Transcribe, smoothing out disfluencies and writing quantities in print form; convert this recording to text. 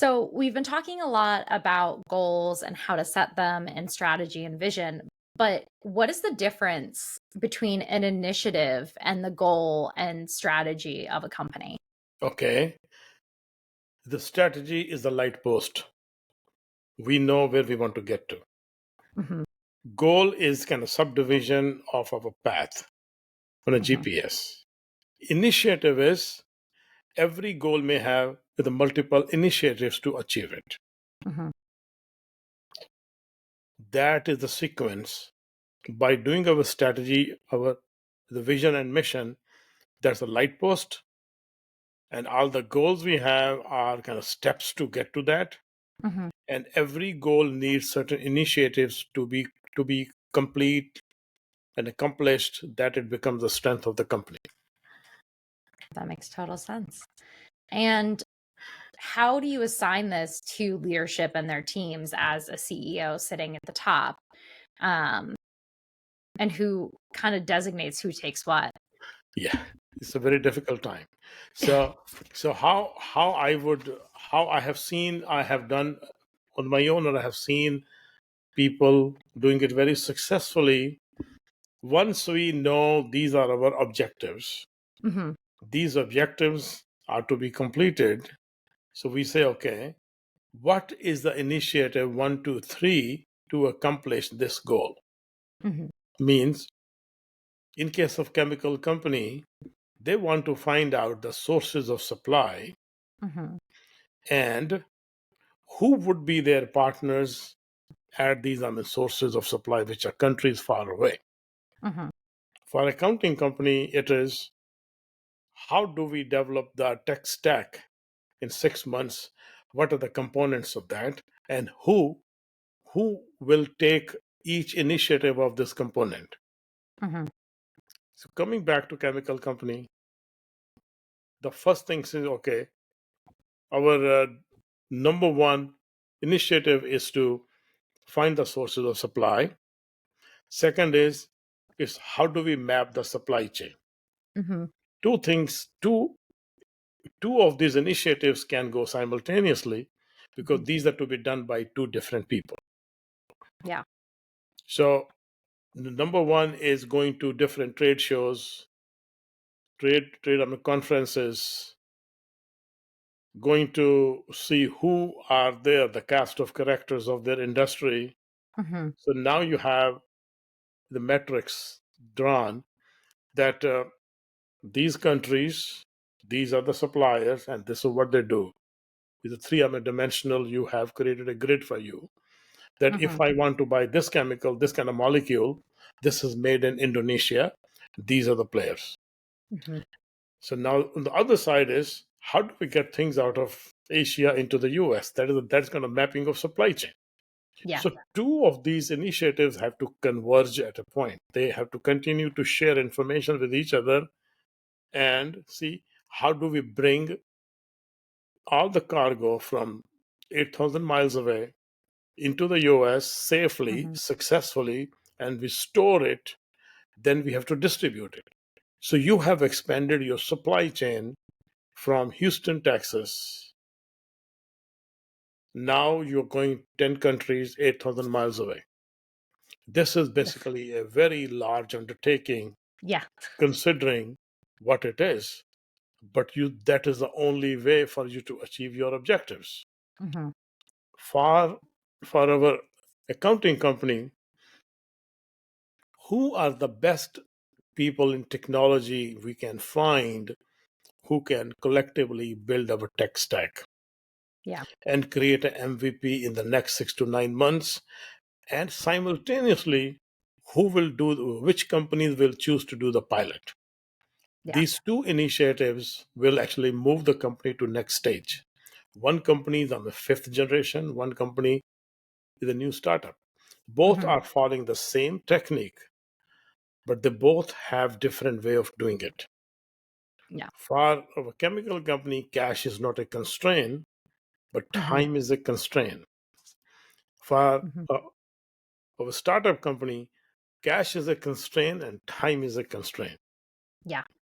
So, we've been talking a lot about goals and how to set them and strategy and vision. But what is the difference between an initiative and the goal and strategy of a company? Okay, the strategy is the light post. We know where we want to get to. Hmm. Goal is kind of subdivision of our path on a Hmm. GPS. Initiative is every goal may have the multiple initiatives to achieve it. Hmm. That is the sequence. By doing our strategy, our the vision and mission, that's a light post, and all the goals we have are kind of steps to get to that. Hmm. And every goal needs certain initiatives to be complete and accomplished, that it becomes the strength of the company. That makes total sense. And how do you assign this to leadership and their teams as a CEO sitting at the top? Um, and who kind of designates who takes what? Yeah, it's a very difficult time. So how I have seen, I have done on my own, and I have seen people doing it very successfully. Once we know these are our objectives, Hmm. these objectives are to be completed. So we say, okay, what is the initiative one, two, three to accomplish this goal? Hmm. Means, in case of chemical company, they want to find out the sources of supply Hmm. and who would be their partners at these sources of supply, which are countries far away. Hmm. For accounting company, it is how do we develop the tech stack in 6 months? What are the components of that? And who will take each initiative of this component? Hmm. So coming back to chemical company, the first thing is okay. Our number one initiative is to find the sources of supply. Second is how do we map the supply chain? Hmm. Two things, two of these initiatives can go simultaneously because these are to be done by two different people. Yeah. So number one is going to different trade shows, trade conferences, going to see who are there, the cast of characters of their industry. Hmm. So now you have the metrics drawn that these countries, these are the suppliers, and this is what they do. With the three-dimensional, you have created a grid for you that Hmm. if I want to buy this chemical, this kind of molecule, this is made in Indonesia. These are the players. Hmm. So now on the other side is how do we get things out of Asia into the US? That's kind of mapping of supply chain. Yeah. So two of these initiatives have to converge at a point. They have to continue to share information with each other and see how do we bring all the cargo from 8,000 miles away into the US safely, Hmm. successfully, and we store it, then we have to distribute it. So you have expanded your supply chain from Houston, Texas. Now you're going 10 countries, 8,000 miles away. This is basically a very large undertaking Yeah. considering what it is, but you that is the only way for you to achieve your objectives. Hmm. For our accounting company, who are the best people in technology we can find who can collectively build our tech stack Yeah. and create an MVP in the next 6 to 9 months, and simultaneously who will do which companies will choose to do the pilot. Yeah. These two initiatives will actually move the company to next stage. One company is on the fifth generation, one company is a new startup. Both Hmm. are following the same technique, but they both have different way of doing it. Yeah. For a chemical company, cash is not a constraint, but Hmm. time is a constraint. For Hmm. a startup company, cash is a constraint and time is a constraint. Yeah.